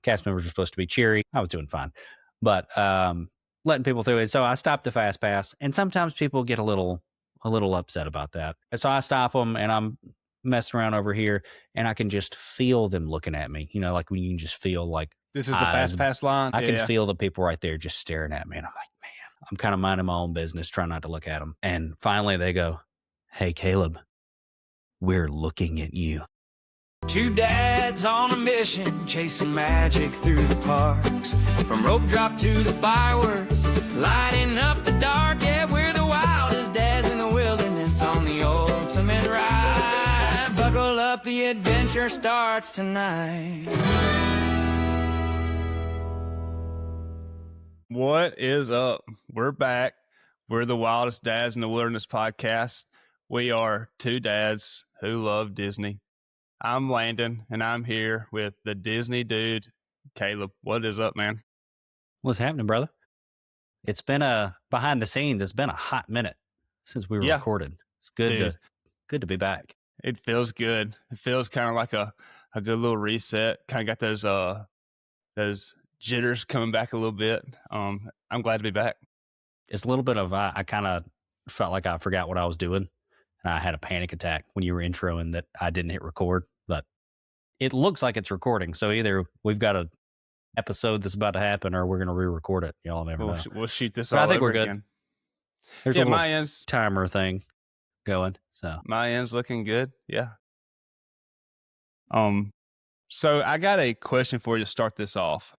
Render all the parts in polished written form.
Cast members are supposed to be cheery. I was doing fine, but letting people through it. So I stopped the fast pass, and sometimes people get a little upset about that. And so I stop them, and I'm messing around over here, and I can just feel them looking at me. You know, like when you can just feel like this is the fast pass line. I can feel the people right there just staring at me, and I'm like, man, I'm kind of minding my own business, trying not to look at them. And finally, they go, "Hey, Caleb, we're looking at you." Two dads on a mission, chasing magic through the parks. From rope drop to the fireworks, lighting up the dark. Yeah, we're the wildest dads in the wilderness on the ultimate ride. Buckle up, the adventure starts tonight. What is up? We're back. We're the Wildest Dads in the Wilderness podcast. We are two dads who love Disney. I'm Landon, and I'm here with the Disney dude, Caleb. What is up, man? What's happening, brother? It's been behind the scenes. It's been a hot minute since we were recorded. It's good to be back. It feels good. It feels kind of like a good little reset. Kind of got those jitters coming back a little bit. I'm glad to be back. It's a little bit of I kind of felt like I forgot what I was doing. And I had a panic attack when you were introing that I didn't hit record, but it looks like it's recording. So either we've got an episode that's about to happen, or we're going to re-record it. Y'all never know. We'll shoot this but all I think over we're good. Again. There's a little timer thing going. So my end's looking good. Yeah. So I got a question for you to start this off.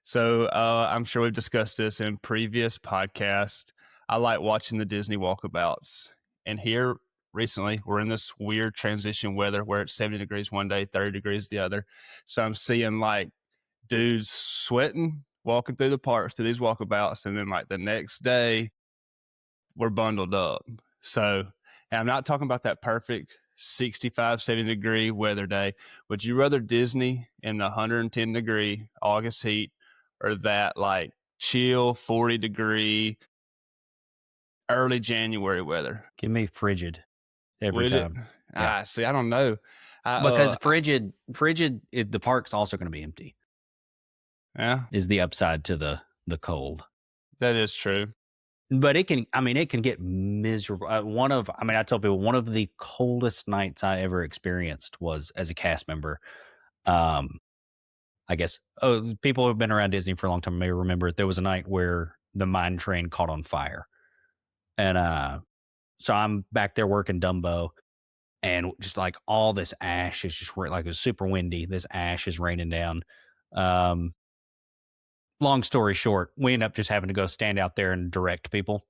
So I'm sure we've discussed this in previous podcasts. I like watching the Disney walkabouts, and here recently we're in this weird transition weather where it's 70 degrees one day, 30 degrees the other. So I'm seeing like dudes sweating, walking through the parks to these walkabouts. And then like the next day we're bundled up. So, and I'm not talking about that perfect 65, 70 degree weather day. Would you rather Disney in the 110 degree August heat, or that like chill 40 degree early January weather? Give me frigid every time. Yeah. See, I don't know. Because frigid, the park's also going to be empty. Yeah. Is the upside to the cold. That is true. But it can get miserable. I tell people one of the coldest nights I ever experienced was as a cast member. I guess, people who have been around Disney for a long time may remember there was a night where the mine train caught on fire. And so I'm back there working Dumbo, and just like all this ash is just like, it was super windy. This ash is raining down. Long story short, we ended up just having to go stand out there and direct people.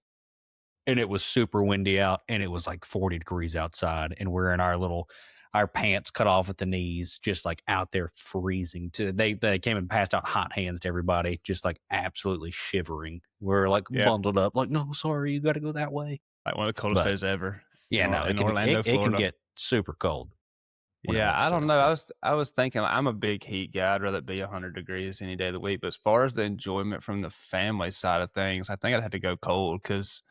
And it was super windy out, and it was like 40 degrees outside. And we're in our pants cut off at the knees, just like out there freezing. They came and passed out hot hands to everybody, just like absolutely shivering. We're like bundled up, like, no, sorry, you got to go that way. Like one of the coldest days ever. Yeah, in Orlando, Florida. It can get super cold. Yeah, I don't know. I was thinking, I'm a big heat guy. I'd rather it be 100 degrees any day of the week. But as far as the enjoyment from the family side of things, I think I'd have to go cold, because,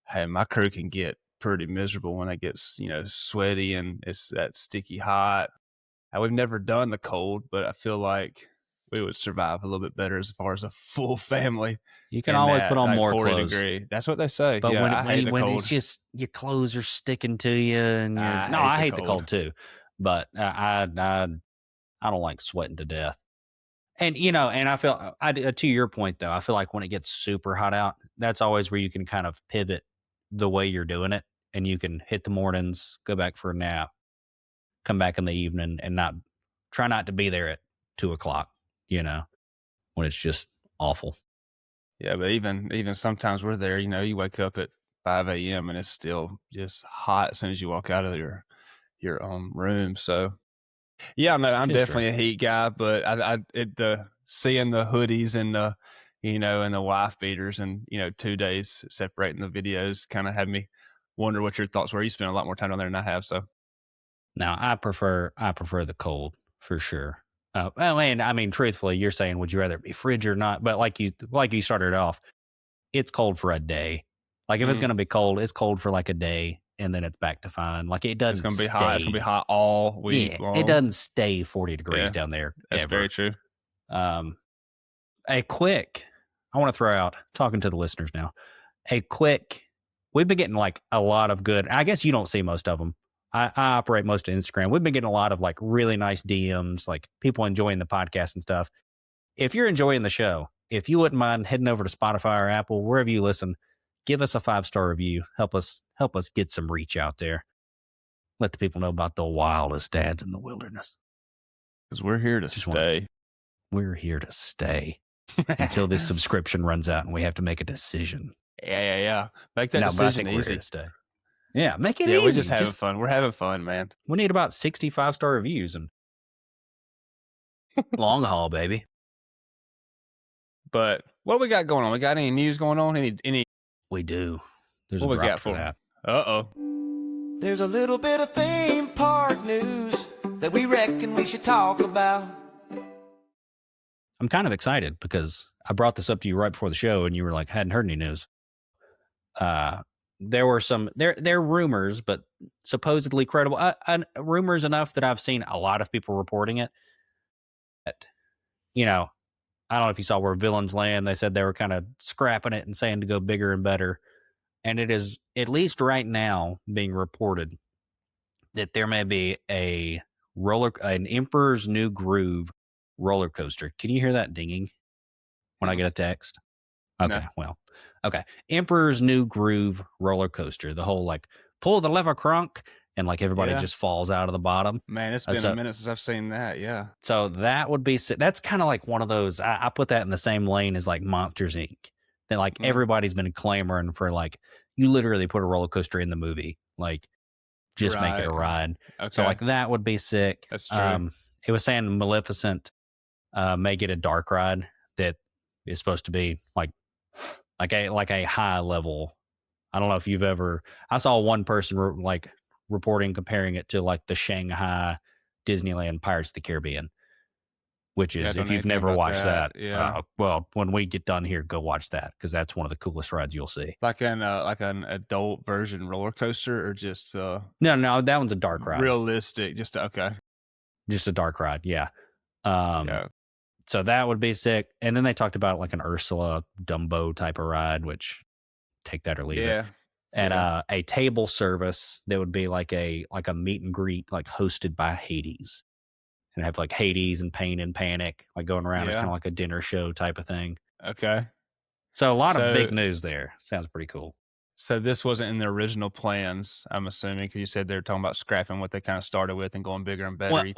hey, my crew can get pretty miserable when it gets, sweaty and it's that sticky hot. We've never done the cold, but I feel like we would survive a little bit better as far as a full family. You can always put on more 40 clothes. Degree. That's what they say. But yeah, when it's just your clothes are sticking to you, and I hate the cold too. But I don't like sweating to death. And and I feel to your point though, I feel like when it gets super hot out, that's always where you can kind of pivot the way you're doing it, and you can hit the mornings, go back for a nap, come back in the evening, and try not to be there at 2:00. When it's just awful. Yeah, but even sometimes we're there. You wake up at 5 a.m. and it's still just hot as soon as you walk out of your room. So yeah, no, I'm definitely a heat guy, but seeing the hoodies and the and the wife beaters and 2 days separating the videos kind of had me wonder what your thoughts were. You spent a lot more time down there than I have. So now I prefer the cold for sure. Truthfully, you're saying, would you rather it be frigid or not? But like you started off, it's cold for a day. Like if it's going to be cold, it's cold for like a day, and then it's back to fine. Like it doesn't. It's going to be hot. It's going to be hot all week long. It doesn't stay 40 degrees down there. That's ever. very true. A quick, I want to throw out, talking to the listeners now, we've been getting like a lot of good, I guess you don't see most of them. I operate most of Instagram. We've been getting a lot of like really nice DMs, like people enjoying the podcast and stuff. If you're enjoying the show, if you wouldn't mind heading over to Spotify or Apple, wherever you listen, give us a 5-star review. Help us get some reach out there. Let the people know about the wildest dads in the wilderness. Because we're here to stay. We're here to stay until this subscription runs out and we have to make a decision. Yeah. Make that decision easy. We're here to stay. Yeah, make it easy. Yeah, we're just having fun. We're having fun, man. We need about 60 5-star reviews and long haul, baby. But what we got going on? We got any news going on? Any? We do. There's what a drop for that. Uh-oh. There's a little bit of theme park news that we reckon we should talk about. I'm kind of excited because I brought this up to you right before the show and you were like, hadn't heard any news. There were there rumors, but supposedly credible rumors enough that I've seen a lot of people reporting it. But, I don't know if you saw where Villains Land, they said they were kind of scrapping it and saying to go bigger and better. And it is, at least right now, being reported that there may be an Emperor's New Groove roller coaster. Can you hear that dinging when I get a text? Okay, no. Okay. Emperor's New Groove roller coaster. The whole like pull the lever crunk and like everybody just falls out of the bottom. Man, it's been a minute since I've seen that. Yeah. So that would be, that's kind of like one of those, I put that in the same lane as like Monsters Inc. That like everybody's been clamoring for, like, you literally put a roller coaster in the movie, like just make it a ride. Okay. So like that would be sick. That's true. It was saying Maleficent may get a dark ride that is supposed to be like a high level. I don't know if you've ever, I saw one person reporting, comparing it to like the Shanghai Disneyland Pirates of the Caribbean, which is, if you've never watched that, well, when we get done here, go watch that, because that's one of the coolest rides you'll see. Like an adult version roller coaster, or just no, that one's a dark ride. Realistic, just a dark ride, yeah. So that would be sick. And then they talked about like an Ursula Dumbo type of ride, which take that or leave it. And a table service that would be like a meet and greet, like hosted by Hades, and have like Hades and Pain and Panic like going around. It's kind of like a dinner show type of thing. Okay. So a lot of big news there. Sounds pretty cool. So this wasn't in the original plans, I'm assuming, because you said they were talking about scrapping what they kind of started with and going bigger and better.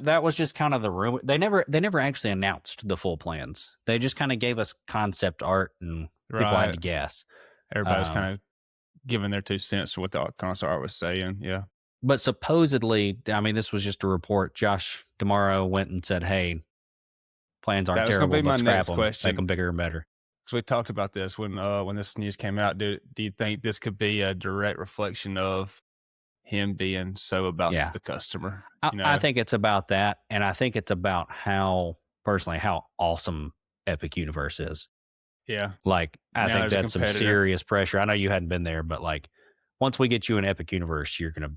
That was just kind of the rumor. They never actually announced the full plans. They just kind of gave us concept art and people had to guess. Everybody's kind of giving their 2 cents to what the concept art was saying. Yeah. But supposedly, I mean, this was just a report. Josh DeMauro went and said, "Hey, plans aren't terrible. That was going to be my next them, question. Make them bigger and better." So we talked about this when this news came out. Do you think this could be a direct reflection of him being so about the customer? I think it's about that, and I think it's about how awesome Epic Universe is. Yeah, like I think that's some serious pressure. I know you hadn't been there, but like once we get you in Epic Universe, you're gonna.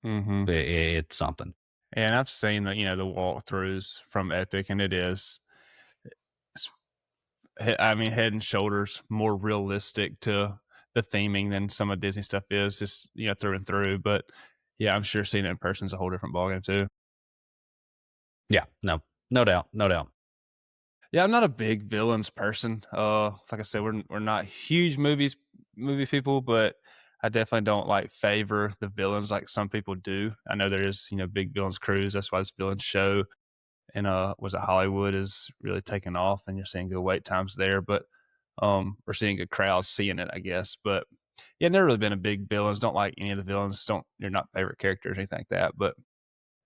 It's something. And I've seen the walkthroughs from Epic, and it is. I mean, head and shoulders more realistic to the theming than some of Disney stuff is, just through and through. But yeah, I'm sure seeing it in person is a whole different ballgame too. Yeah, no doubt. Yeah, I'm not a big villains person. Like I said, we're not huge movie people, but I definitely don't favor the villains like some people do. I know there is big villains crews. That's why this villain show and was it Hollywood is really taking off, and you're seeing good wait times there. But we're seeing good crowds seeing it, I guess. But yeah, never really been a big villains. Don't like any of the villains. You're not favorite characters or anything like that. But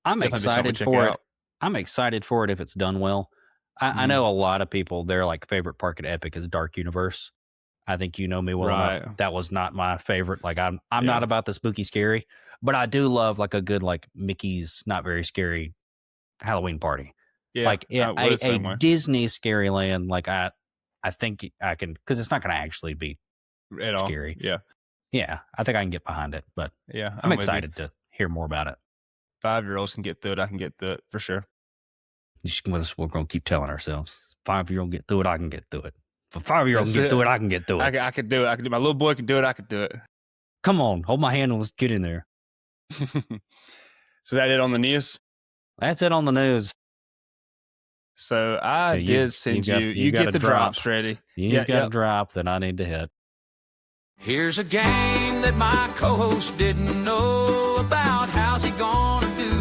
I'm excited for it. I'm excited for it if it's done well. I know a lot of people, their favorite park at Epic is Dark Universe. I think you know me well enough. That was not my favorite. I'm not about the spooky scary, but I do love a good Mickey's Not Very Scary Halloween party. Yeah, a Disney scary land. I think I can, because it's not going to actually be at scary. All. Yeah. I think I can get behind it. But yeah, I'm excited to hear more about it. 5-year-olds can get through it. I can get through it for sure. We're going to keep telling ourselves. 5-year-old get through it, I can get through it. If a 5-year-old can get through it, I can get through it. I could do it. I could do. My little boy can do it. I could do it. Come on, hold my hand and let's get in there. So that it on the news? That's it on the news. So I did send you. You get the drops ready. You got a drop that I need to hit. Here's a game that my co-host didn't know about. How's he gonna do?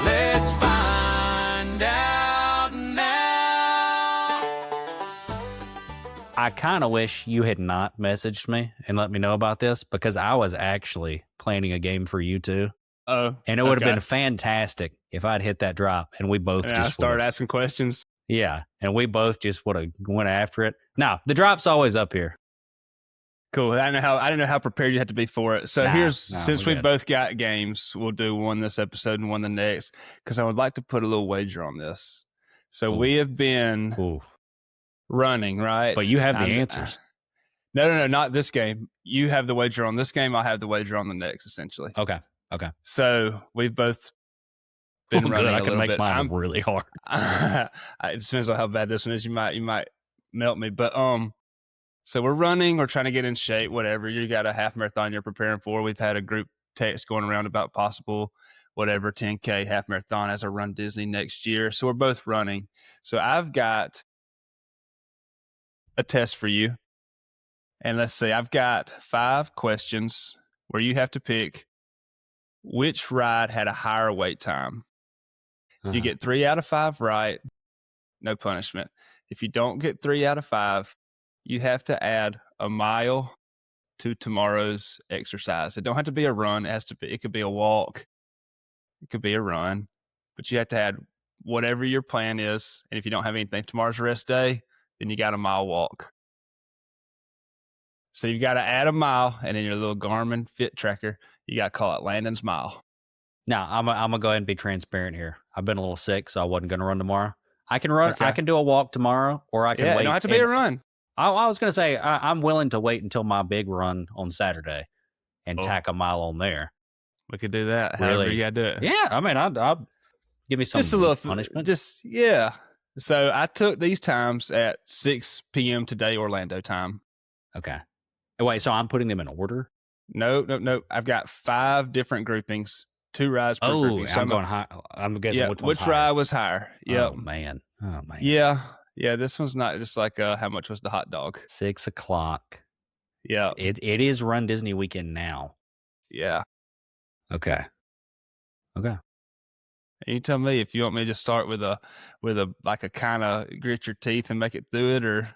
Let's find out now. I kind of wish you had not messaged me and let me know about this, because I was actually planning a game for you two. Oh, and it would have been fantastic if I'd hit that drop and we both just started asking questions. Yeah, and we both just would have went after it. Now, the drop's always up here. Cool. I didn't know how prepared you had to be for it. So since we both got games, we'll do one this episode and one the next, because I would like to put a little wager on this. So we have been running, right? But you have the answers. No, not this game. You have the wager on this game. I'll have the wager on the next, essentially. Okay. So we've both been running I a can little make bit. mine really hard. It depends on how bad this one is. You might melt me, but so we're running. We're trying to get in shape. Whatever. You got a half marathon you're preparing for. We've had a group text going around about possible 10K half marathon as a Run Disney next year. So we're both running. So I've got a test for you, and let's see. I've got 5 questions where you have to pick which ride had a higher wait time. If you get 3 out of 5 right, no punishment. If you don't get 3 out of 5, you have to add a mile to tomorrow's exercise. It don't have to be a run. It could be a walk. It could be a run, but you have to add whatever your plan is. And if you don't have anything, tomorrow's rest day, then you got a mile walk. So you've got to add a mile, and in your little Garmin Fit tracker, you got to call it Landon's Mile. Now, I'm going to go ahead and be transparent here. I've been a little sick, so I wasn't going to run tomorrow. I can run. Okay. I can do a walk tomorrow, or I can wait. It don't have to be a run. I was going to say, I'm willing to wait until my big run on Saturday and tack a mile on there. We could do that. Really? However you got to do it. Yeah, I mean, I'll give me some just a little punishment. So I took these times at 6 p.m. today, Orlando time. Okay. Wait, so I'm putting them in order? No. I've got 5 different groupings, 2 rides per grouping. So I'm going high. I'm guessing which ride was higher. Yep. Oh, man. Yeah, this one's not just like how much was the hot dog? 6:00. Yeah. It is Run Disney weekend now. Yeah. Okay. And you tell me if you want me to start with a like a kind of grit your teeth and make it through it, or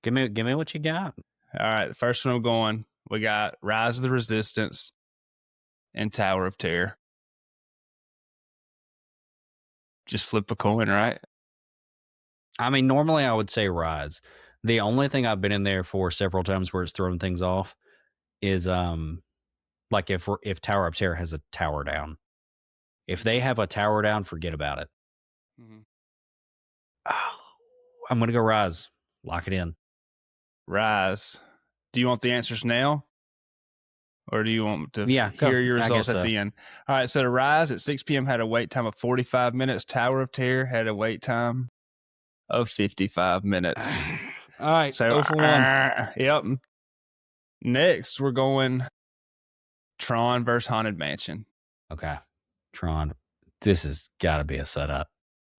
give me what you got. All right, the first one I'm going. We got Rise of the Resistance and Tower of Terror. Just flip a coin, right? I mean, normally I would say Rise. The only thing I've been in there for several times where it's thrown things off is like if Tower of Terror has a tower down. If they have a tower down, forget about it. Mm-hmm. I'm going to go Rise. Lock it in. Rise. Do you want the answers now? Or do you want to hear your results at the end? All right, so the Rise at 6 p.m. had a wait time of 45 minutes. Tower of Terror had a wait time of 55 minutes. All right, so 0 for 1. Yep. Next, we're going Tron versus Haunted Mansion. Okay. Tron. This has got to be a setup.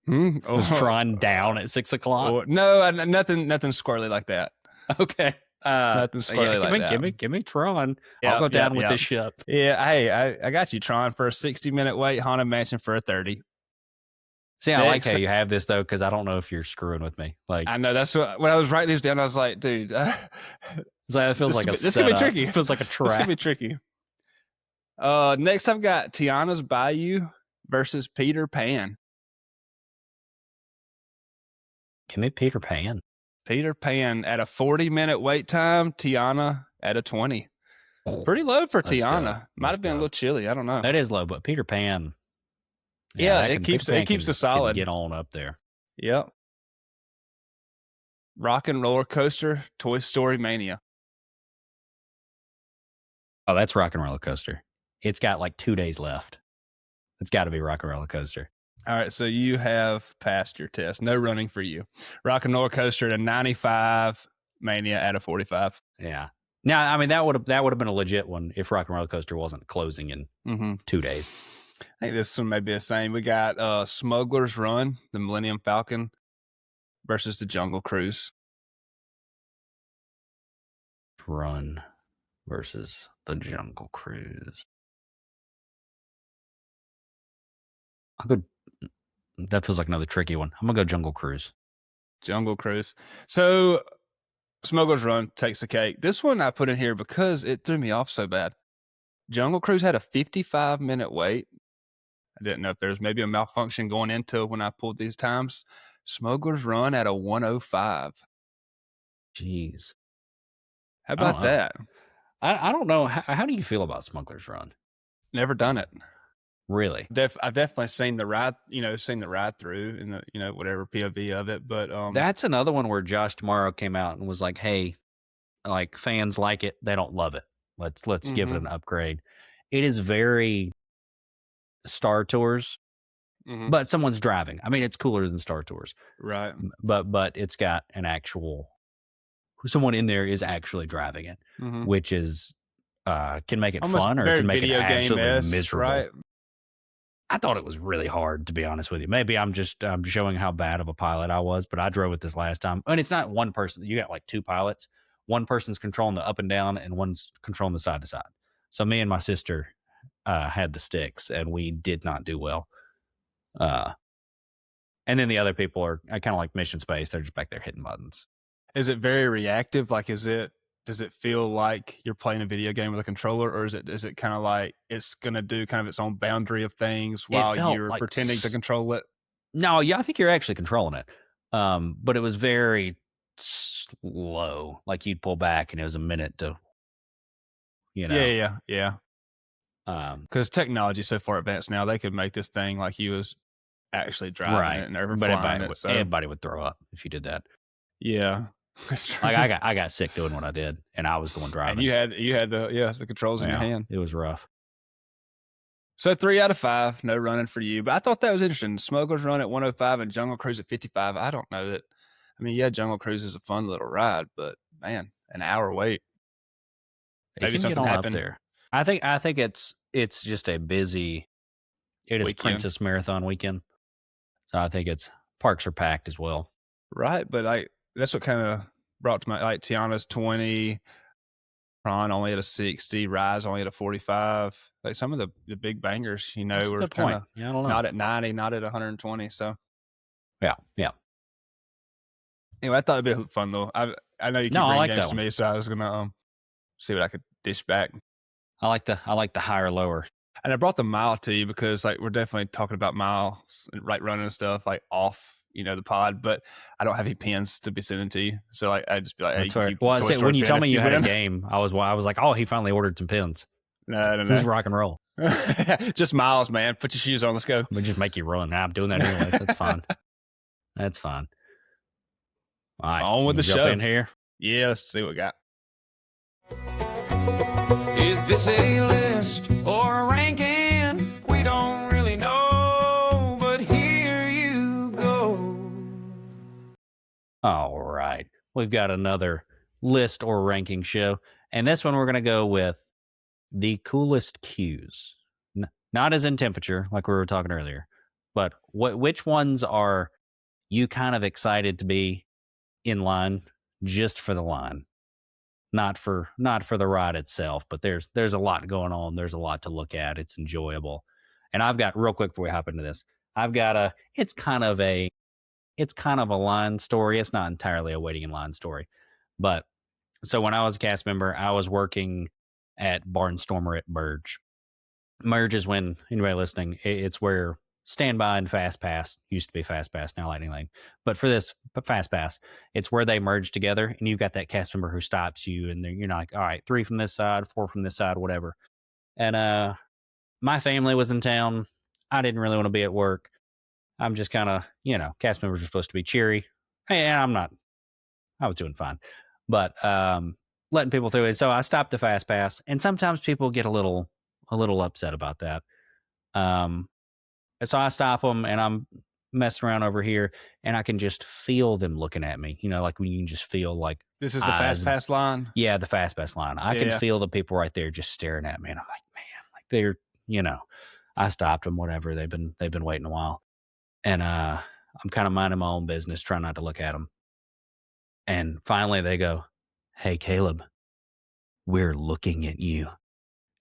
Was Tron down at 6:00? No, nothing squirrely like that. Okay. Nothing squirrely like that. Give me Tron. I'll go down with this ship. Yeah, hey, I got you, Tron, for a 60-minute wait, Haunted Mansion for a 30. See, I like how you have this, though, because I don't know if you're screwing with me. Like, I know, that's what, when I was writing these down, I was like, dude. It feels like this could be tricky. It feels like a trap. This could be tricky. Next, I've got Tiana's Bayou versus Peter Pan. Give me Peter Pan. Peter Pan at a 40-minute wait time. Tiana at a 20. Pretty low for Tiana. Might have been a little chilly. I don't know. That is low, but Peter Pan. Yeah, it keeps us solid. Get on up there. Yep. Rock and Roller Coaster, Toy Story Mania. Oh, that's Rock and Roller Coaster. It's got like 2 days left. It's got to be Rock and Roller Coaster. All right, so you have passed your test. No running for you. Rock and Roller Coaster at a 95, Mania at a 45. Yeah. Now, I mean, that would have been a legit one if Rock and Roller Coaster wasn't closing in 2 days. I think this one may be the same. We got Smuggler's Run, the Millennium Falcon, versus the Jungle Cruise. Run versus the Jungle Cruise. That feels like another tricky one. I'm going to go Jungle Cruise. Jungle Cruise. So Smuggler's Run takes the cake. This one I put in here because it threw me off so bad. Jungle Cruise had a 55-minute wait. I didn't know if there was maybe a malfunction going into when I pulled these times. Smuggler's Run at a 105. Jeez. How about that? I don't know. How do you feel about Smuggler's Run? Never done it. Really? I've definitely seen the ride, through in the, whatever POV of it. But that's another one where Josh Tomorrow came out and was like, hey, like fans like it. They don't love it. Let's give it an upgrade. It is very Star Tours, but someone's driving. I mean, it's cooler than Star Tours. Right. But it's got an actual, someone in there is actually driving it, which is, can make it almost fun or can make it absolutely miserable. Right. I thought it was really hard, to be honest with you. Maybe I'm showing how bad of a pilot I was, but I drove it this last time. And it's not one person. You got like 2 pilots. One person's controlling the up and down and one's controlling the side to side. So me and my sister had the sticks and we did not do well. And then the other people are kind of like Mission Space. They're just back there hitting buttons. Is it very reactive? Like, does it feel like you're playing a video game with a controller, or is it kind of like it's going to do kind of its own boundary of things while you're like pretending to control it? No, yeah, I think you're actually controlling it. But it was very slow. Like you'd pull back and it was a minute to, Yeah. Because technology is so far advanced now, they could make this thing like he was actually driving it and everybody would throw up if you did that. Yeah. Like I got sick doing what I did, and I was the one driving. And you had the controls in your hand. It was rough. So 3 out of 5, no running for you. But I thought that was interesting. Smuggler's Run at 105 and Jungle Cruise at 55. I don't know that. I mean, yeah, Jungle Cruise is a fun little ride, but man, an hour wait. Maybe something happened up there. I think it's just a busy. It is weekend. Princess Marathon weekend, so I think parks are packed as well. Right, but that's what kind of brought to my, like, Tiana's 20, Tron only at a 60, Rise only at a 45. Like some of the big bangers, were kind of not at 90, not at 120. So yeah. Anyway, I thought it'd be fun though. I know you keep bringing games to me, so I was gonna see what I could dish back. I like the higher lower. And I brought the mile to you because like we're definitely talking about miles and right running and stuff like off, the pod, but I don't have any pins to be sending to you. So like I just be like, hey, that's right. Well, I said when you told me you had a game, I was like, oh, he finally ordered some pins. No. This is rock and roll. Just miles, man. Put your shoes on. Let's go. But just make you run. I'm doing that anyways. That's fine. That's fine. All right, on with the show. Jump in here. Yeah, let's see what we got. Is this a list or a ranking? We don't really know, but here you go. All right. We've got another list or ranking show. And this one we're going to go with the coolest cues. Not as in temperature, like we were talking earlier, but which ones are you kind of excited to be in line just for the line? Not for the ride itself, but there's a lot going on. There's a lot to look at. It's enjoyable. And I've got, real quick before we hop into this, it's kind of a line story. It's not entirely a waiting in line story. But so when I was a cast member, I was working at Barnstormer at Merge. Merge is, when anybody listening, it's where Standby and Fast Pass used to be Fast Pass, now Lightning Lane. But for this Fast Pass, it's where they merge together, and you've got that cast member who stops you, and you're like, all right, 3 from this side, 4 from this side, whatever. And my family was in town. I didn't really want to be at work. I'm just kind of, cast members are supposed to be cheery. Hey, I'm not. I was doing fine. But letting people through it. So I stopped the Fast Pass, and sometimes people get a little upset about that. And so I stop them, and I'm messing around over here, and I can just feel them looking at me. Like when you can just feel like this is the fast pass line. Yeah, the fast pass line. I can feel the people right there just staring at me, and I'm like, man, like they're I stopped them. Whatever, they've been waiting a while, and I'm kind of minding my own business, trying not to look at them. And finally, they go, "Hey, Caleb, we're looking at you."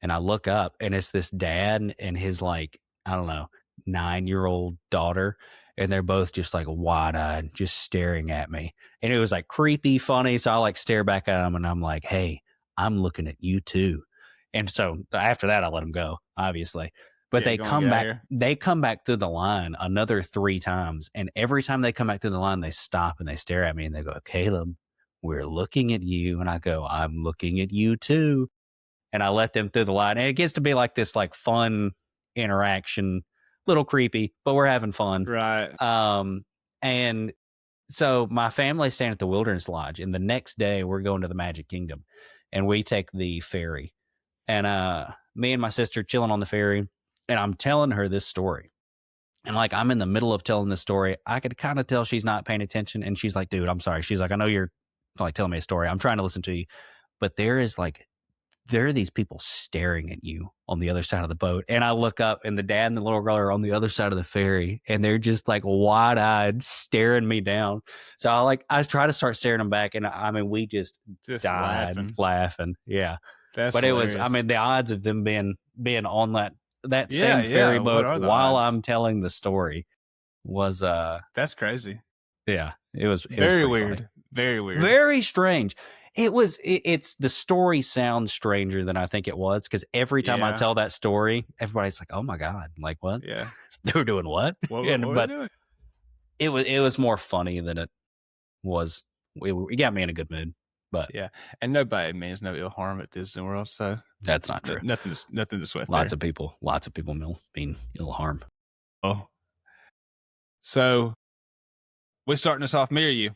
And I look up, and it's this dad and his, like, I don't know, 9-year-old daughter. And they're both just like wide-eyed, just staring at me. And it was like creepy, funny. So I like stare back at them, and I'm like, "Hey, I'm looking at you too." And so after that, I let them go, obviously. But they come back. They come back through the line another 3 times. And every time they come back through the line, they stop and they stare at me, and they go, "Caleb, we're looking at you." And I go, "I'm looking at you too." And I let them through the line. And it gets to be like this like fun interaction, little creepy, but we're having fun. Right. And so my family's staying at the Wilderness Lodge, and the next day we're going to the Magic Kingdom, and we take the ferry. And me and my sister chilling on the ferry, and I'm telling her this story. And like I'm in the middle of telling this story. I could kind of tell she's not paying attention, and she's like, "Dude, I'm sorry." She's like, "I know you're like telling me a story. I'm trying to listen to you." But there are these people staring at you on the other side of the boat. And I look up, and the dad and the little girl are on the other side of the ferry, and they're just like wide-eyed staring me down. So I try to start staring them back, and I mean, we just died laughing. Yeah. But hilarious. It was, the odds of them being on that same ferry boat while I'm telling the story was, that's crazy. Yeah. It was very weird. Funny. Very weird. Very strange. It's the story sounds stranger than I think it was, because every time I tell that story, everybody's like, "Oh my God, like what?" Yeah. They were doing what? What were they doing? It was more funny than it was. It got me in a good mood. But yeah, and nobody means no ill harm at Disney World, so that's not true. Nothing to sweat. Lots of people mean ill harm. Oh, so we're starting this off. Me or you?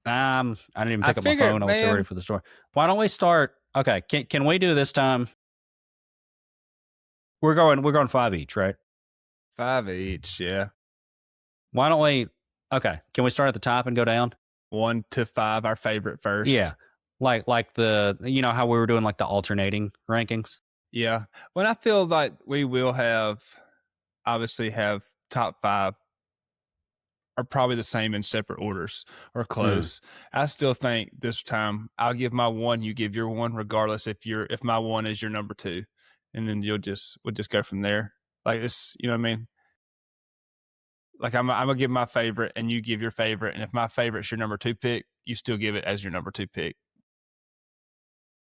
I didn't even pick up my phone. I was still ready for the story. Why don't we start? Okay, can we do this time? We're going 5 each, right? 5 each, yeah. Why don't we? Okay, can we start at the top and go down? 1 to 5, our favorite first. Yeah, like the how we were doing like the alternating rankings. Yeah, when I feel like we will obviously have top 5 are probably the same in separate orders or close. I still think this time I'll give my 1, you give your 1, regardless if my 1 is your number 2, and then we'll just go from there. Like this, you know what I mean? Like I'm gonna give my favorite, and you give your favorite, and if my favorite's your number 2 pick, you still give it as your number 2 pick.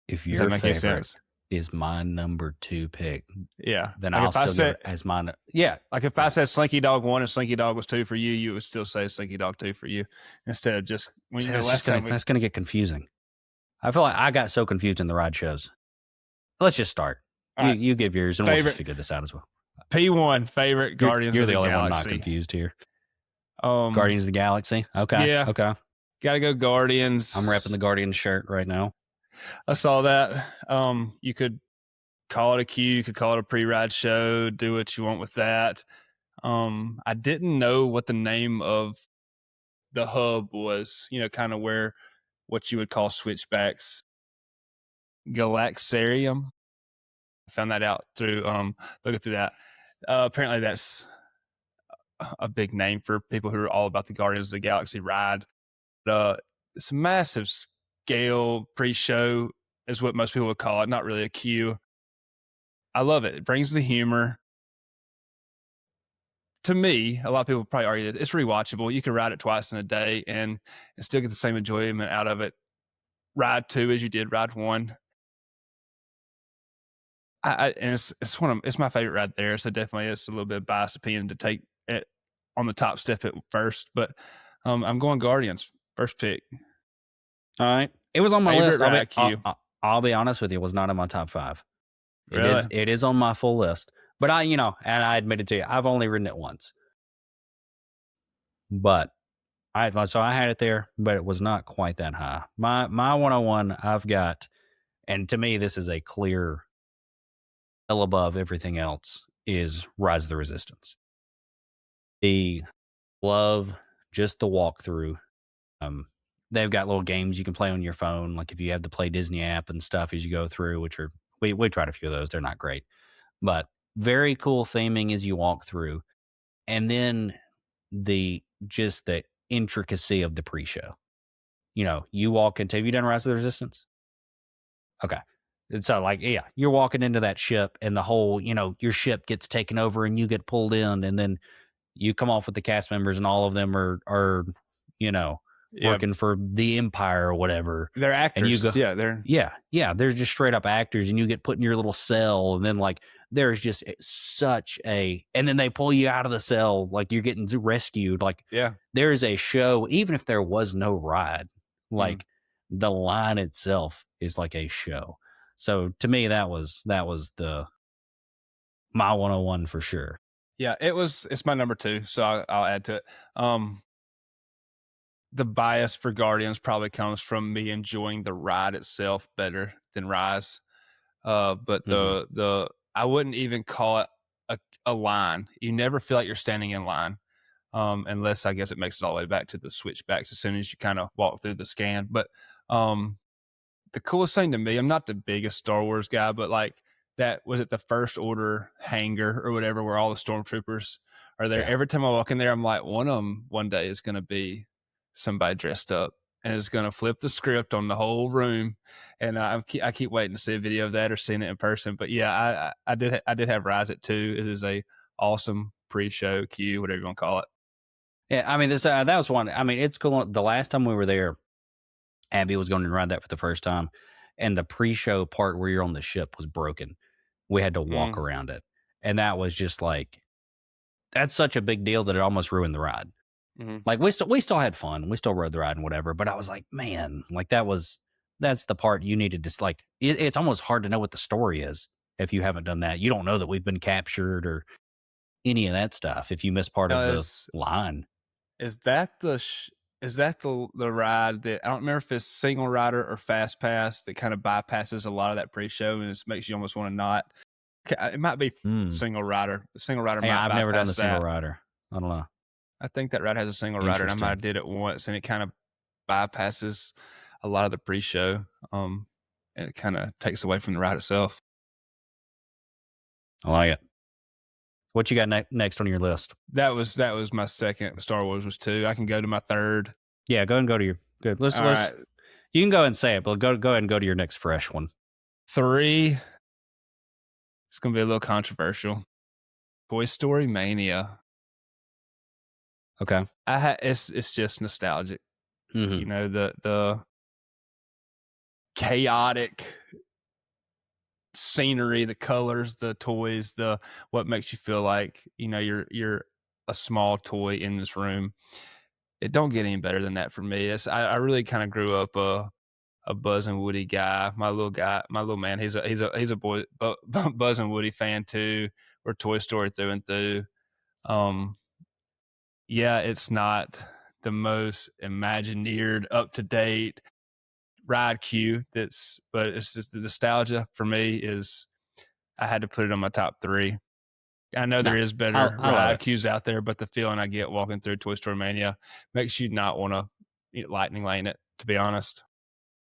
If your favorite is my number 2 pick, yeah, then like I'll still give it as mine. Yeah, like if I said Slinky Dog 1 and Slinky Dog was 2 for you, you would still say Slinky Dog 2 for you instead of just when that's going to get confusing. I feel like I got so confused in the ride shows. Let's just start. You give yours, and we'll just figure this out as well. P1 favorite Guardians of the Galaxy. You're the only one not confused here. Guardians of the Galaxy. Okay. Yeah. Okay. Gotta go Guardians. I'm repping the Guardians shirt right now. I saw that. You could call it a queue. You could call it a pre-ride show. Do what you want with that. I didn't know what the name of the hub was. Kind of what you would call Switchback's Galaxarium. I found that out through looking through that. Apparently, that's a big name for people who are all about the Guardians of the Galaxy ride. It's a massive scale pre-show is what most people would call it. Not really a queue. I love it. It brings the humor. To me, a lot of people probably argue that it's rewatchable. You can ride it twice in a day and still get the same enjoyment out of it. Ride 2 as you did ride 1. And it's my favorite ride there. So definitely it's a little bit of biased opinion to take it on the top step at first. But I'm going Guardians first pick. All right, it was on my list. I'll be honest with you, it was not in my top 5. Really? It is on my full list. But and I admitted to you, I've only ridden it once. But I had it there, but it was not quite that high. My 101 I've got, and to me this is a clear above everything else, is Rise of the Resistance. The love just the walkthrough. They've got little games you can play on your phone, like if you have the Play Disney app and stuff as you go through, which are we tried a few of those. They're not great, but very cool theming as you walk through, and then the intricacy of the pre-show. You walk into. Have you done Rise of the Resistance? Okay. And so, you're walking into that ship, and the whole, your ship gets taken over, and you get pulled in, and then you come off with the cast members, and all of them are working for the Empire or whatever. They're actors. And you go, they're just straight up actors, and you get put in your little cell, and then there's just and then they pull you out of the cell, like you're getting rescued. There is a show, even if there was no ride, the line itself is like a show. So to me, that was my 101 for sure. Yeah, it's my number 2, so I'll add to it. The bias for Guardians probably comes from me enjoying the ride itself better than Rise. But the I wouldn't even call it a line. You never feel like you're standing in line, unless I guess it makes it all the way back to the switchbacks as soon as you kind of walk through the scan. But the coolest thing to me, I'm not the biggest Star Wars guy, but the First Order hangar or whatever, where all the stormtroopers are there. Yeah. Every time I walk in there, I'm like, one of them one day is going to be somebody dressed up and is going to flip the script on the whole room. And I keep waiting to see a video of that or seeing it in person. But yeah, I did have Rise at 2. It is a awesome pre-show queue, whatever you want to call it. Yeah, I mean, that was one. I mean, it's cool. The last time we were there, Abby was going to ride that for the first time, and the pre-show part where you're on the ship was broken. We had to walk around it, and that was just that's such a big deal that it almost ruined the ride. Mm-hmm. We still had fun. We still rode the ride and whatever, but I was like, man, that's the part you needed to it's almost hard to know what the story is if you haven't done that. You don't know that we've been captured or any of that stuff if you miss part of the line. Is that the ride that I don't remember if it's single rider or fast pass that kind of bypasses a lot of that pre-show and it makes you almost want to not? It might be single rider. The single rider. I've never done the single rider. I don't know. I think that ride has a single rider, and I might have did it once, and it kind of bypasses a lot of the pre-show, and it kind of takes away from the ride itself. I like it. What you got next on your list? That was my second. Star Wars was 2. I can go to my third. Yeah, go ahead and go to your good. Let's. You can go ahead and say it, but go ahead and go to your next fresh one. 3. It's gonna be a little controversial. Toy Story Mania. Okay. It's just nostalgic. Mm-hmm. The chaotic scenery, the colors, the toys, what makes you feel like you're a small toy in this room. It don't get any better than that for me. I really kind of grew up a Buzz and Woody guy. My little man, he's a boy Buzz and Woody fan too. We're Toy Story through and through. Yeah, it's not the most imagineered, up to date ride queue. But it's just the nostalgia for me is I had to put it on my top 3. I know there is better ride queues out there, but the feeling I get walking through Toy Story Mania makes you not want to lightning lane it, to be honest.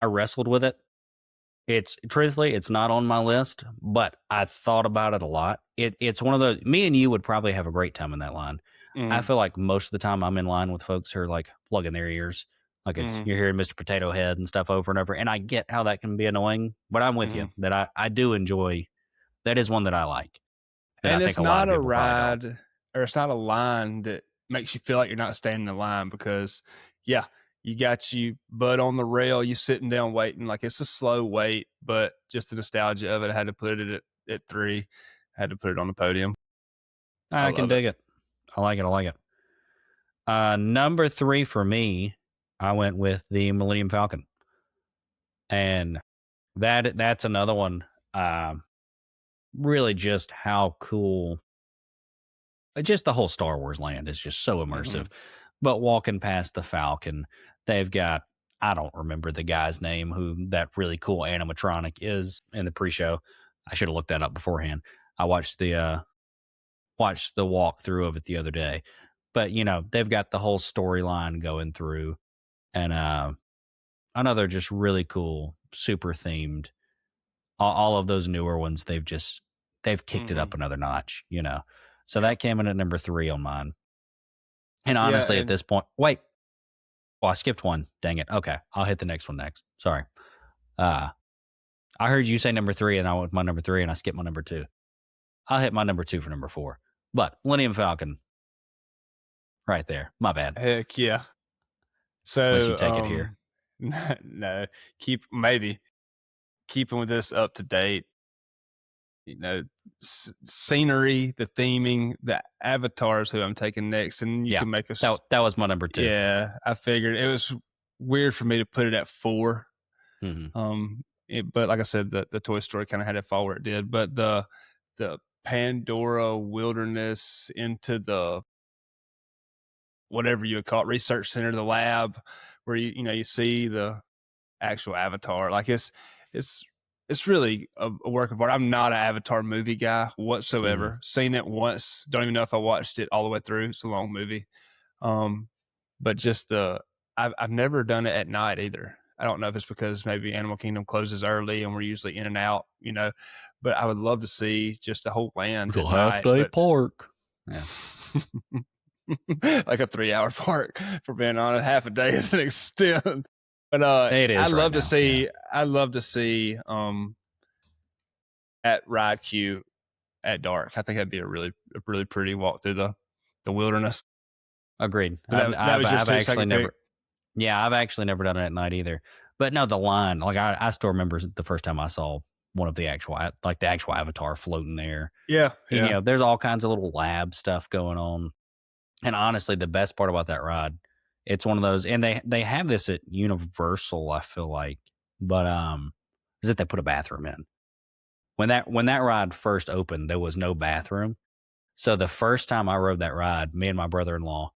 I wrestled with it. Truthfully, it's not on my list, but I thought about it a lot. It's one of those, me and you would probably have a great time in that line. Mm. I feel like most of the time I'm in line with folks who are plugging their ears. You're hearing Mr. Potato Head and stuff over and over. And I get how that can be annoying, but I'm with you that I do enjoy. That is one that I like. And it's not a ride or it's not a line that makes you feel like you're not standing in line because, yeah, you got you butt on the rail, you sitting down waiting. It's a slow wait, but just the nostalgia of it. I had to put it at 3. I had to put it on the podium. I can dig it. I like it. Number 3 for me, I went with the Millennium Falcon. And that's another one. Really just how cool. Just the whole Star Wars land is just so immersive. Mm-hmm. But walking past the Falcon, they've got, I don't remember the guy's name who that really cool animatronic is in the pre-show. I should have looked that up beforehand. I watched the watched the walkthrough of it the other day. But they've got the whole storyline going through, and I know they're just really cool, super themed. All of those newer ones, they've kicked it up another notch. So that came in at number 3 on mine. And honestly, at this point, wait. Well, I skipped one. Dang it. Okay, I'll hit the next one next. Sorry. I heard you say number 3, and I went my number 3, and I skipped my number 2. I'll hit my number 2 for number 4. But Millennium Falcon, right there. My bad. Heck yeah. So unless you take it here. No, keeping with this up to date. Scenery, the theming, the avatars who I'm taking next, and you can make us. That was my number 2. Yeah, I figured it was weird for me to put it at 4. But like I said, the Toy Story kind of had it fall where it did. But the Pandora Wilderness into the whatever you would call it, research center, the lab, where you see the actual Avatar. Like it's really a work of art. I'm not an Avatar movie guy whatsoever. Seen it once. Don't even know if I watched it all the way through. It's a long movie. But just I've never done it at night either. I don't know if it's because maybe Animal Kingdom closes early and we're usually in and out, but I would love to see just the whole land. Go half-day park. Yeah. Like a 3-hour park, for being honest. Half a day is an extent. But it is. I'd love to see. Yeah. I'd love to see at Ride Q at dark. I think that'd be a really pretty walk through the wilderness. Agreed. That was I've actually never. Pick. Yeah, I've actually never done it at night either. But no, the line. Like I still remember the first time I saw one of the actual Avatar floating there. Yeah. And, there's all kinds of little lab stuff going on. And honestly, the best part about that ride, it's one of those, and they have this at Universal, I feel like, but is that they put a bathroom in. When that ride first opened, there was no bathroom. So the first time I rode that ride, me and my brother-in-law,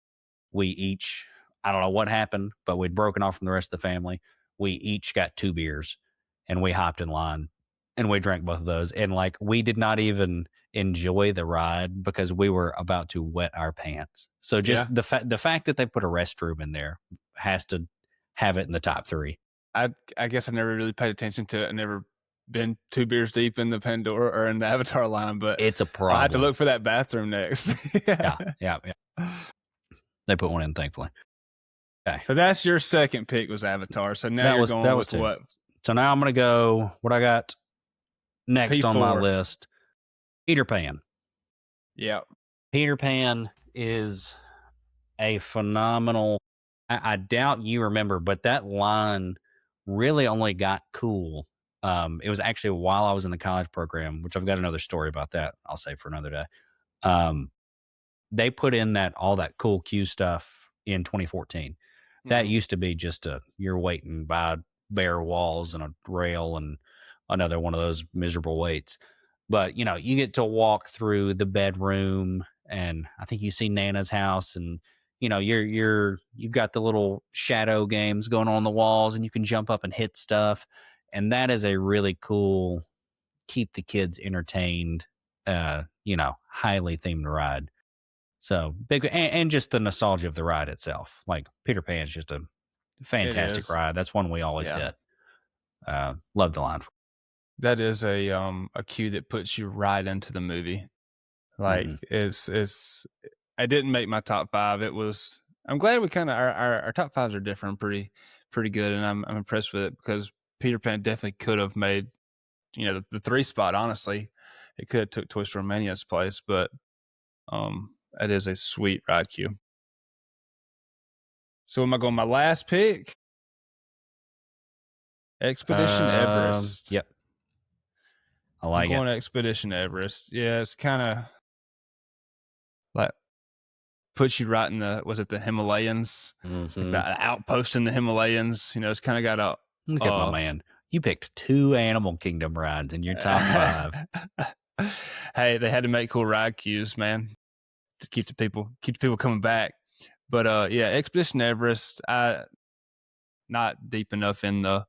we each, I don't know what happened, but we'd broken off from the rest of the family. We each got 2 beers, and we hopped in line, and we drank both of those. And we did not even enjoy the ride because we were about to wet our pants. So just the fact that they put a restroom in there has to have it in the top 3. I guess I never really paid attention to it. I never been 2 beers deep in the Pandora or in the Avatar line, but it's a problem. I had to look for that bathroom next. Yeah. They put one in, thankfully. Okay. So that's your second pick was Avatar. So now you're going with what? So now I'm going to go, what I got next P4 on my list, Peter Pan. Yeah. Peter Pan is a phenomenal, I doubt you remember, but that line really only got cool. It was actually while I was in the college program, which I've got another story about that I'll save for another day. They put in all that cool Q stuff in 2014. That used to be just you're waiting by bare walls and a rail and another one of those miserable waits. But, you get to walk through the bedroom, and I think you see Nana's house, and, you've got the little shadow games going on the walls, and you can jump up and hit stuff. And that is a really cool, keep the kids entertained, highly themed ride. So big, and just the nostalgia of the ride itself. Like Peter Pan is just a fantastic ride. That's one we always hit. Love the line. That is a cue that puts you right into the movie. Like it's I didn't make my top 5. It was, I'm glad we kind of our top 5s are different, pretty good, and I'm impressed with it because Peter Pan definitely could have made the 3 spot. Honestly, it could have took Toy Story Mania's place, but that is a sweet ride cue. So am I going my last pick? Expedition Everest. Yep. I like I'm going Expedition Everest. Yeah, it's kind of like puts you right in the Himalayas? Like the outpost in the Himalayas. It's kind of got a. Look at my man. You picked 2 Animal Kingdom rides in your top 5. Hey, they had to make cool ride cues, man, to keep the people coming back. But Expedition Everest. Not deep enough in the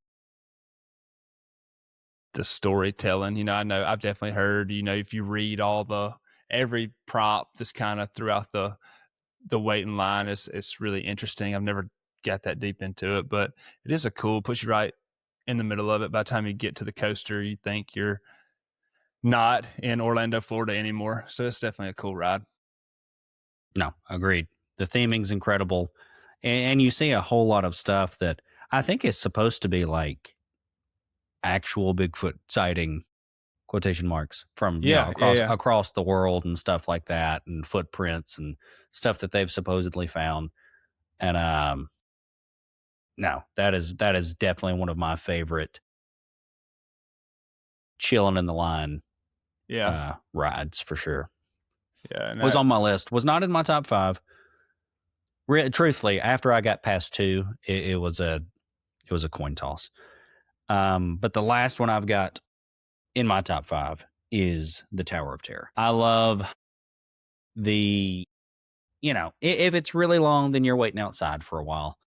storytelling. I know I've definitely heard, if you read all the every prop that's kind of throughout the waiting line is really interesting. I've never got that deep into it, but it is puts you right in the middle of it. By the time you get to the coaster, you think you're not in Orlando, Florida anymore. So it's definitely a cool ride. No, agreed. The theming's incredible. And you see a whole lot of stuff that I think is supposed to be like actual Bigfoot sighting, quotation marks, from across the world and stuff like that, and footprints and stuff that they've supposedly found. And no, that is definitely one of my favorite chilling in the line rides for sure. Yeah, was on my list. Was not in my top 5. Truthfully, after I got past 2, it was a coin toss. But the last one I've got in my top 5 is the Tower of Terror. I love if it's really long, then you're waiting outside for a while.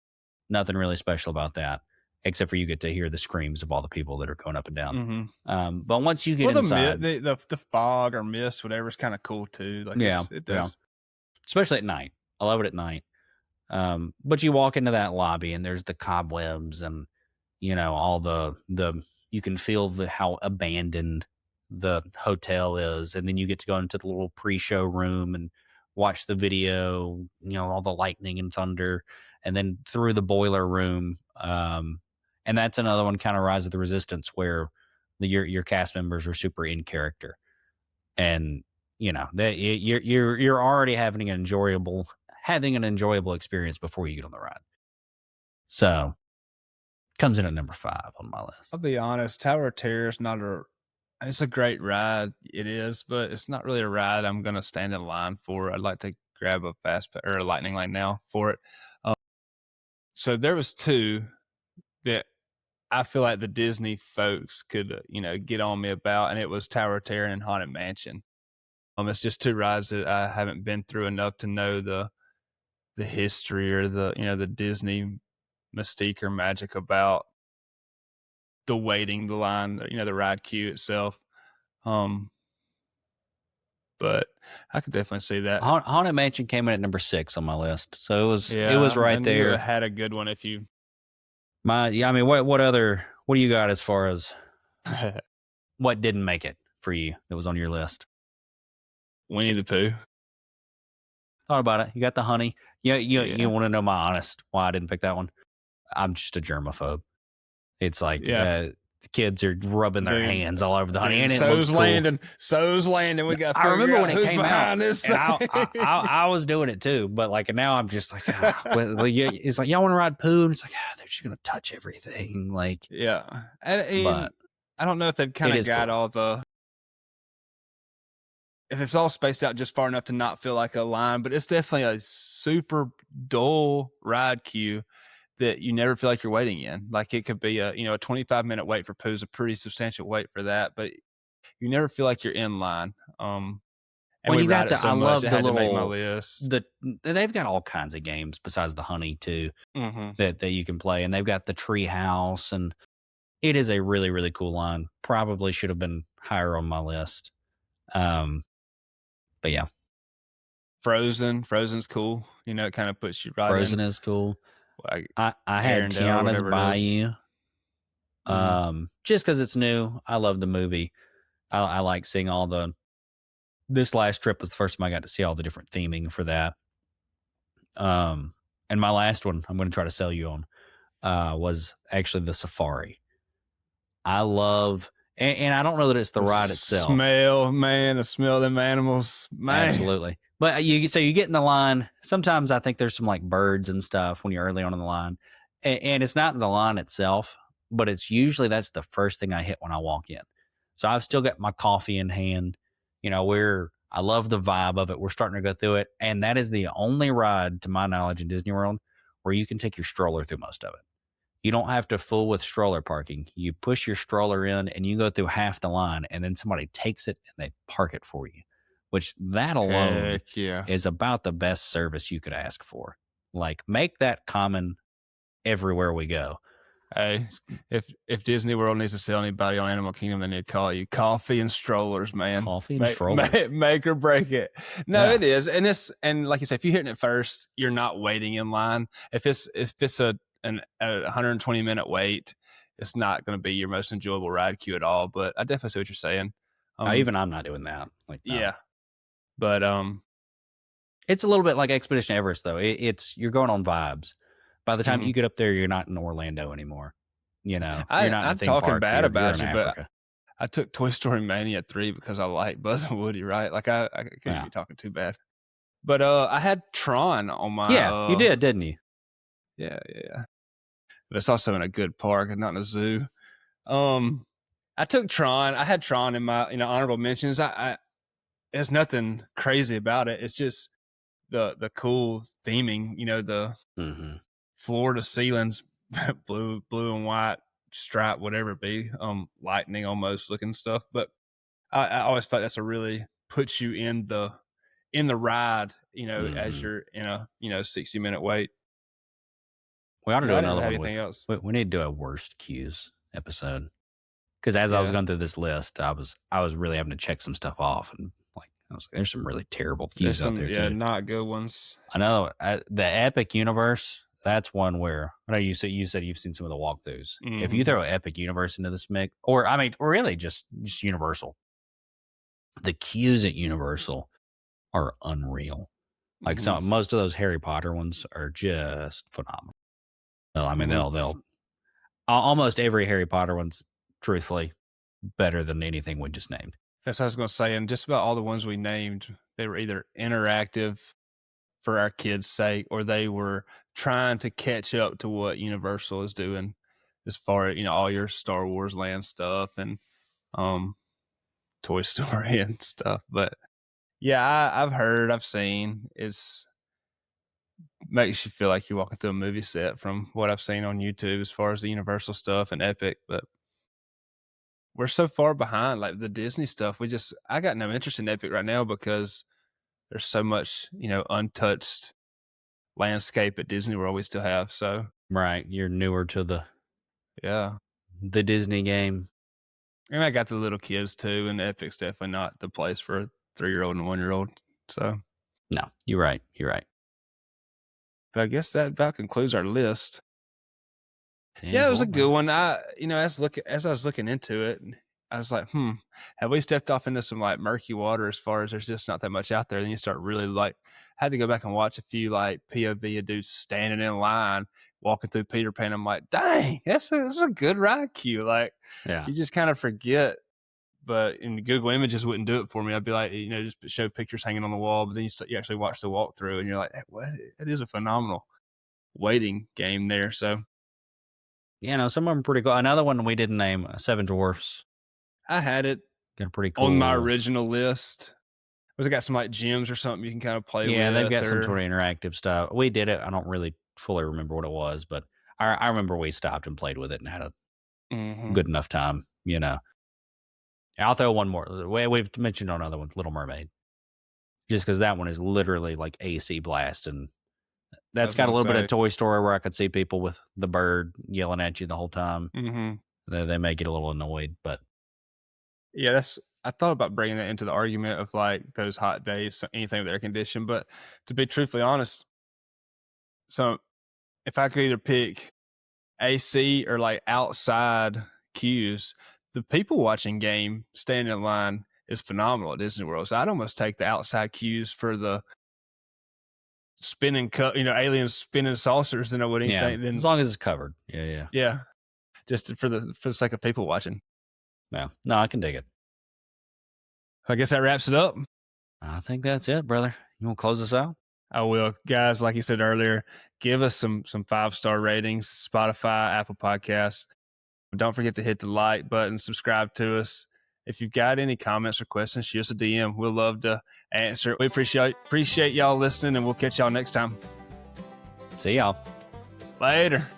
Nothing really special about that, except for you get to hear the screams of all the people that are going up and down. Mm-hmm. But once you get inside, the fog or mist, whatever, is kind of cool too. Like it does, especially at night. I love it at night. But you walk into that lobby and there's the cobwebs and all the you can feel how abandoned the hotel is, and then you get to go into the little pre-show room and watch the video, all the lightning and thunder, and then through the boiler room. And that's another one, kind of Rise of the Resistance, where your cast members are super in character, and you're already having an enjoyable experience before you get on the ride. So comes in at number 5 on my list. I'll be honest, Tower of Terror is it's a great ride. It is, but it's not really a ride I'm going to stand in line for. I'd like to grab a a lightning lane now for it. So there was 2 that I feel like the Disney folks could, get on me about, and it was Tower of Terror and Haunted Mansion. It's just 2 rides that I haven't been through enough to know the history or the Disney mystique or magic about the waiting, the line, the ride queue itself. But I could definitely see that. Haunted Mansion came in at number 6 on my list, so it was right there. You had a good one if you. What do you got as far as what didn't make it for you that was on your list? Winnie the Pooh. Thought about it. You got the honey. You want to know my honest why I didn't pick that one? I'm just a germaphobe. It's like the kids are rubbing their hands all over the honey. And so's Landon. We got. I remember when it came out. I was doing it too, but like now I'm just like, it's like, y'all want to ride Pooh? And it's like, they're just gonna touch everything. Like, but I don't know if they've kind of got all the. If it's all spaced out just far enough to not feel like a line, but it's definitely a super dull ride queue that you never feel like you're waiting in. Like it could be a 25-minute wait for Pooh's a pretty substantial wait for that, but you never feel like you're in line. And you got I love the little, make my list. They've got all kinds of games besides the honey too, that you can play. And they've got the tree house, and it is a really, really cool line. Probably should have been higher on my list. But yeah. Frozen's cool. It kind of puts you right Frozen is cool. I had Tiana's Bayou. Just because it's new. I love the movie. I like seeing all this last trip was the first time I got to see all the different theming for that. And my last one I'm going to try to sell you on was actually the Safari. I love, and I don't know that it's the ride itself. The smell of them animals, man. Absolutely. But you get in the line. Sometimes I think there's some like birds and stuff when you're early on in the line, and it's not the line itself, but it's usually that's the first thing I hit when I walk in. So I've still got my coffee in hand. I love the vibe of it. We're starting to go through it, and that is the only ride, to my knowledge, in Disney World where you can take your stroller through most of it. You don't have to fool with stroller parking. You push your stroller in, and you go through half the line, and then somebody takes it and they park it for you. Which that alone is about the best service you could ask for. Like, make that common everywhere we go. Hey, if Disney World needs to sell anybody on Animal Kingdom, they need to call you. Coffee and strollers, man. Coffee and strollers. Make or break it. No, it is. And like you said, if you're hitting it first, you're not waiting in line. If it's a 120-minute wait, it's not going to be your most enjoyable ride queue at all. But I definitely see what you're saying. Even I'm not doing that. Like, no. Yeah, but it's a little bit like Expedition Everest, though. You're going on vibes. By the time you get up there, you're not in Orlando anymore. You know, you're not in I'm theme talking park, bad about you, Africa. but I took Toy Story Mania 3 because I like Buzz and Woody, right? Like I can't be talking too bad. But I had Tron on my you did, didn't you? Yeah. But it's also in a good park and not in a zoo. I took Tron. I had Tron in my honorable mentions. There's nothing crazy about it. It's just the cool theming, the floor to ceilings, blue and white stripe, whatever it be, lightning almost looking stuff. But I always felt that's a really puts you in the ride, as you're in a 60-minute wait. We ought to do another one with else. We need to do a worst queues episode, because as I was going through this list, I was really having to check some stuff off, and there's some really terrible queues out there too. Not good ones. I know the Epic Universe. That's one where I know you said you've seen some of the walkthroughs. If you throw Epic Universe into this mix, or really just Universal, the queues at Universal are unreal. Like most of those Harry Potter ones are just phenomenal. Well, I mean, they'll almost every Harry Potter one's truthfully better than anything we just named. That's what I was going to say. And just about all the ones we named, they were either interactive for our kids' sake, or they were trying to catch up to what Universal is doing as far as, all your Star Wars land stuff and Toy Story and stuff. But yeah, I've seen, it's makes you feel like you're walking through a movie set from what I've seen on YouTube as far as the Universal stuff and Epic. But we're so far behind, like the Disney stuff. I got no interest in Epic right now because there's so much, untouched landscape at Disney World we still have. So right, you're newer to the Disney game, and I got the little kids too. And Epic's definitely not the place for a 3-year-old and 1-year-old. So no, you're right. But I guess that about concludes our list. Yeah, it was a good one. As I was looking into it, I was like, have we stepped off into some like murky water as far as there's just not that much out there? Then you start really had to go back and watch a few like POV of dudes standing in line, walking through Peter Pan. I'm like, dang, that's a good ride queue. Like, you just kind of forget. But in Google Images wouldn't do it for me. I'd be like, just show pictures hanging on the wall, but then you actually watch the walkthrough, and you're like, hey, what? It is a phenomenal waiting game there. So. Some of them are pretty cool. Another one we didn't name, Seven Dwarfs. I had it pretty cool on my original list. Was it got some like gyms or something you can kind of play with? Yeah, they've got some sort of interactive stuff. We did it. I don't really fully remember what it was, but I remember we stopped and played with it and had a good enough time, I'll throw one more. We've mentioned another one, Little Mermaid. Just because that one is literally like AC blast, and that's got a little bit of Toy Story where I could see people with the bird yelling at you the whole time. They may get a little annoyed, but yeah, I thought about bringing that into the argument of like those hot days, anything with air conditioning. But to be truthfully honest, so if I could either pick AC or like outside queues, the people watching game standing in line is phenomenal at Disney World. So I'd almost take the outside queues for the spinning aliens spinning saucers than I would anything. Then as long as it's covered. Yeah. Just for the sake of people watching. Yeah. No, I can dig it. I guess that wraps it up. I think that's it, brother. You want to close us out? I will. Guys, like you said earlier, give us some 5-star ratings, Spotify, Apple Podcasts. Don't forget to hit the like button, subscribe to us. If you've got any comments or questions, shoot us a DM. We'll love to answer it. We appreciate y'all listening, and we'll catch y'all next time. See y'all. Later.